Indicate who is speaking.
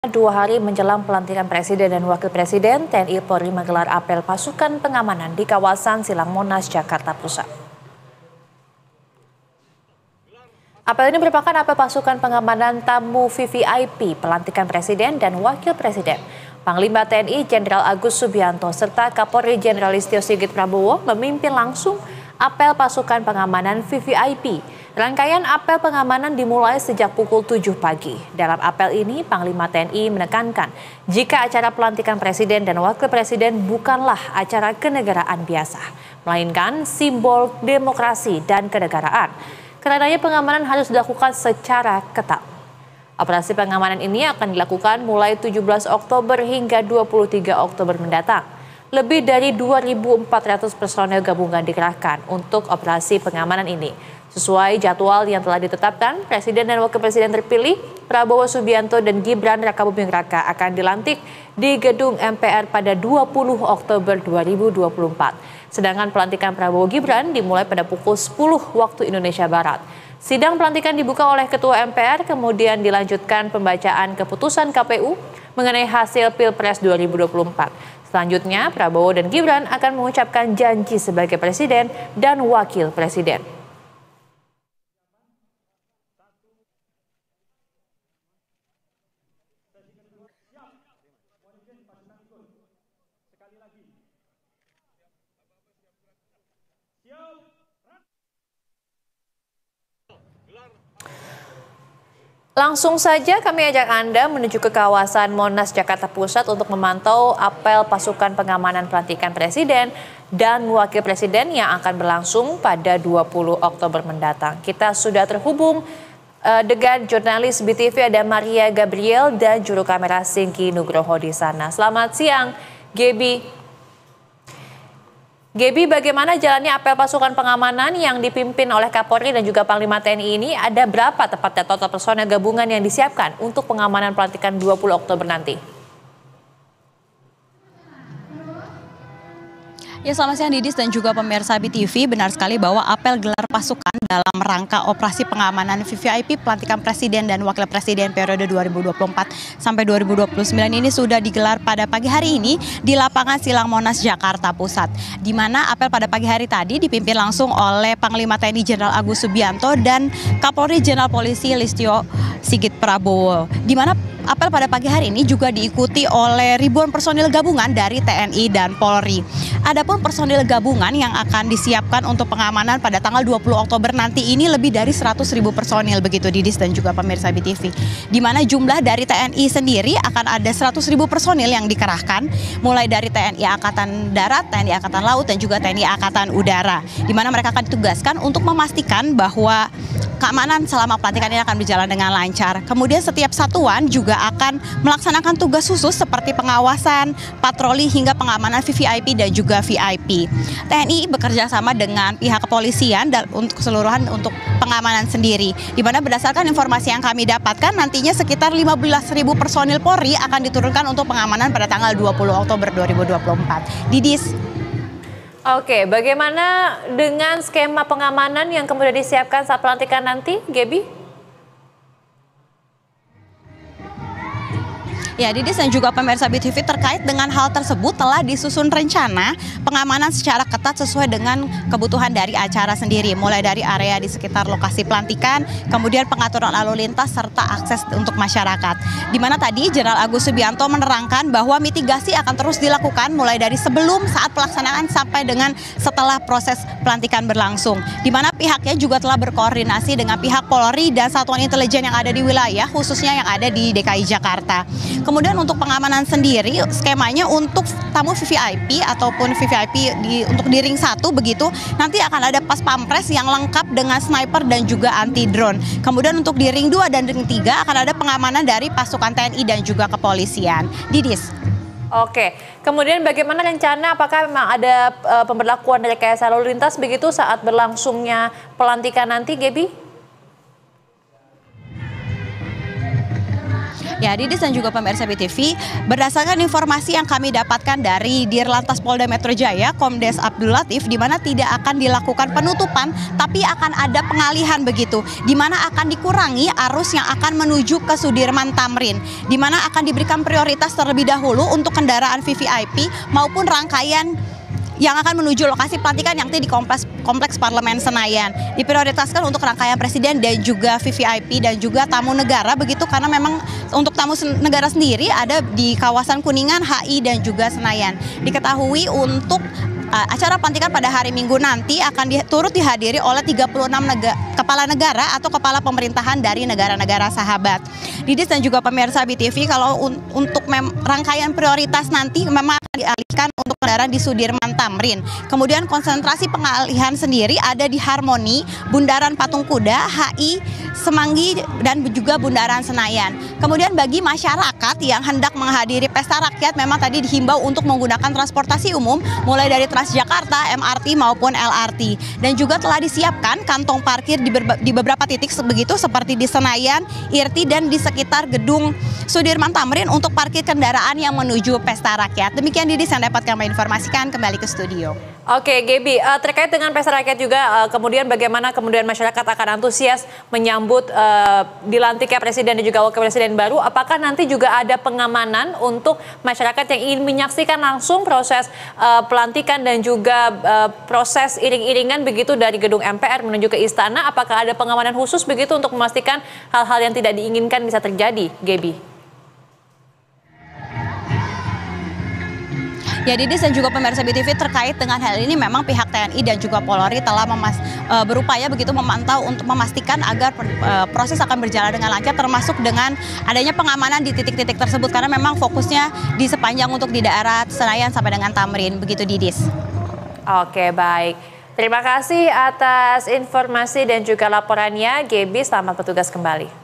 Speaker 1: 2 hari menjelang pelantikan Presiden dan Wakil Presiden, TNI Polri menggelar apel pasukan pengamanan di kawasan Silang Monas, Jakarta Pusat. Apel ini merupakan apel pasukan pengamanan tamu VVIP pelantikan Presiden dan Wakil Presiden. Panglima TNI Jenderal Agus Subianto serta Kapolri Jenderal Listio Sigit Prabowo memimpin langsung apel pasukan pengamanan VVIP. Rangkaian apel pengamanan dimulai sejak pukul 7 pagi. Dalam apel ini, Panglima TNI menekankan jika acara pelantikan Presiden dan Wakil Presiden bukanlah acara kenegaraan biasa, melainkan simbol demokrasi dan kenegaraan. Karenanya pengamanan harus dilakukan secara ketat. Operasi pengamanan ini akan dilakukan mulai 17 Oktober hingga 23 Oktober mendatang. Lebih dari 2.400 personel gabungan dikerahkan untuk operasi pengamanan ini. Sesuai jadwal yang telah ditetapkan, Presiden dan Wakil Presiden terpilih Prabowo Subianto dan Gibran Rakabuming Raka akan dilantik di gedung MPR pada 20 Oktober 2024. Sedangkan pelantikan Prabowo Gibran dimulai pada pukul 10 waktu Indonesia Barat. Sidang pelantikan dibuka oleh Ketua MPR, kemudian dilanjutkan pembacaan keputusan KPU mengenai hasil Pilpres 2024. Selanjutnya, Prabowo dan Gibran akan mengucapkan janji sebagai Presiden dan Wakil Presiden. Langsung saja kami ajak Anda menuju ke kawasan Monas, Jakarta Pusat untuk memantau apel pasukan pengamanan pelantikan Presiden dan Wakil Presiden yang akan berlangsung pada 20 Oktober mendatang. Kita sudah terhubung dengan jurnalis BTV ada Maria Gabriel dan juru kamera Singki Nugroho di sana. Selamat siang, Gebi. Gebi, bagaimana jalannya apel pasukan pengamanan yang dipimpin oleh Kapolri dan juga Panglima TNI ini? Ada berapa tepatnya total personel gabungan yang disiapkan untuk pengamanan pelantikan 20 Oktober nanti?
Speaker 2: Ya, selamat siang Didis dan juga pemirsa BTV. Benar sekali bahwa apel gelar pasukan dalam rangka operasi pengamanan VVIP pelantikan Presiden dan Wakil Presiden periode 2024 sampai 2029 ini sudah digelar pada pagi hari ini di lapangan Silang Monas, Jakarta Pusat. Di mana apel pada pagi hari tadi dipimpin langsung oleh Panglima TNI Jenderal Agus Subianto dan Kapolri Jenderal Polisi Listio Sigit Prabowo. Di mana apel pada pagi hari ini juga diikuti oleh ribuan personil gabungan dari TNI dan Polri. Adapun personil gabungan yang akan disiapkan untuk pengamanan pada tanggal 20 Oktober nanti ini lebih dari 100.000 personil begitu Didis dan juga pemirsa BTV. Di mana jumlah dari TNI sendiri akan ada 100.000 personil yang dikerahkan mulai dari TNI Angkatan Darat, TNI Angkatan Laut dan juga TNI Angkatan Udara. Di mana mereka akan ditugaskan untuk memastikan bahwa keamanan selama pelantikan ini akan berjalan dengan lancar. Kemudian setiap satuan juga akan melaksanakan tugas khusus seperti pengawasan, patroli hingga pengamanan VVIP dan juga VIP. TNI bekerja sama dengan pihak kepolisian dan untuk keseluruhan untuk pengamanan sendiri. Di mana berdasarkan informasi yang kami dapatkan nantinya sekitar 15.000 personil Polri akan diturunkan untuk pengamanan pada tanggal 20 Oktober 2024. Didis.
Speaker 1: Oke, bagaimana dengan skema pengamanan yang kemudian disiapkan saat pelantikan nanti, Gebi?
Speaker 2: Ya, Didis dan juga pemirsa BTV terkait dengan hal tersebut telah disusun rencana pengamanan secara ketat sesuai dengan kebutuhan dari acara sendiri. Mulai dari area di sekitar lokasi pelantikan, kemudian pengaturan lalu lintas serta akses untuk masyarakat. Di mana tadi Jenderal Agus Subianto menerangkan bahwa mitigasi akan terus dilakukan mulai dari sebelum, saat pelaksanaan sampai dengan setelah proses pelantikan berlangsung. Di mana pihaknya juga telah berkoordinasi dengan pihak Polri dan satuan intelijen yang ada di wilayah, khususnya yang ada di DKI Jakarta. Kemudian untuk pengamanan sendiri, skemanya untuk tamu VVIP ataupun VVIP untuk di ring 1 begitu, nanti akan ada pas pampres yang lengkap dengan sniper dan juga anti drone. Kemudian untuk di ring 2 dan ring 3 akan ada pengamanan dari pasukan TNI dan juga kepolisian. Didis.
Speaker 1: Oke, kemudian bagaimana rencana, apakah memang ada pemberlakuan rekayasa lalu lintas begitu saat berlangsungnya pelantikan nanti, Gebi?
Speaker 2: Ya, Didis dan juga pemirsa BTV, berdasarkan informasi yang kami dapatkan dari Dirlantas Polda Metro Jaya, Komdes Abdul Latif, di mana tidak akan dilakukan penutupan, tapi akan ada pengalihan begitu, di mana akan dikurangi arus yang akan menuju ke Sudirman Tamrin, di mana akan diberikan prioritas terlebih dahulu untuk kendaraan VVIP maupun rangkaian yang akan menuju lokasi pelantikan yang di kompleks Parlemen Senayan. Diprioritaskan untuk rangkaian presiden dan juga VVIP dan juga tamu negara begitu, karena memang untuk tamu negara sendiri ada di kawasan Kuningan, HI dan juga Senayan. Diketahui untuk acara pelantikan pada hari Minggu nanti akan turut dihadiri oleh 36 kepala negara atau kepala pemerintahan dari negara-negara sahabat. Didis dan juga pemirsa BTV, kalau untuk rangkaian prioritas nanti memang akan dialihkan untuk kendaraan di Sudirman Tamrin. Kemudian konsentrasi pengalihan sendiri ada di Harmoni, Bundaran Patung Kuda, HI, Semanggi, dan juga Bundaran Senayan. Kemudian bagi masyarakat yang hendak menghadiri pesta rakyat memang tadi dihimbau untuk menggunakan transportasi umum mulai dari Transjakarta, MRT maupun LRT. Dan juga telah disiapkan kantong parkir di beberapa titik begitu seperti di Senayan, Irti, dan di sekitar gedung Sudirman Tamrin untuk parkir kendaraan yang menuju pesta rakyat. Demikian Didis yang dapat kami informasikan, kembali ke studio.
Speaker 1: Oke, Gaby, terkait dengan pesta rakyat juga, kemudian bagaimana kemudian masyarakat akan antusias menyambut dilantiknya presiden dan juga wakil presiden baru? Apakah nanti juga ada pengamanan untuk masyarakat yang ingin menyaksikan langsung proses pelantikan dan juga proses iring-iringan begitu dari gedung MPR menuju ke istana? Apakah ada pengamanan khusus begitu untuk memastikan hal-hal yang tidak diinginkan bisa terjadi, Gaby?
Speaker 2: Ya, Didis dan juga pemirsa BTV, terkait dengan hal ini memang pihak TNI dan juga Polri telah berupaya begitu memantau untuk memastikan agar proses akan berjalan dengan lancar, termasuk dengan adanya pengamanan di titik-titik tersebut, karena memang fokusnya di sepanjang untuk di daerah Senayan sampai dengan Tamrin, begitu Didis.
Speaker 1: Oke, baik. Terima kasih atas informasi dan juga laporannya, Gaby. Selamat bertugas kembali.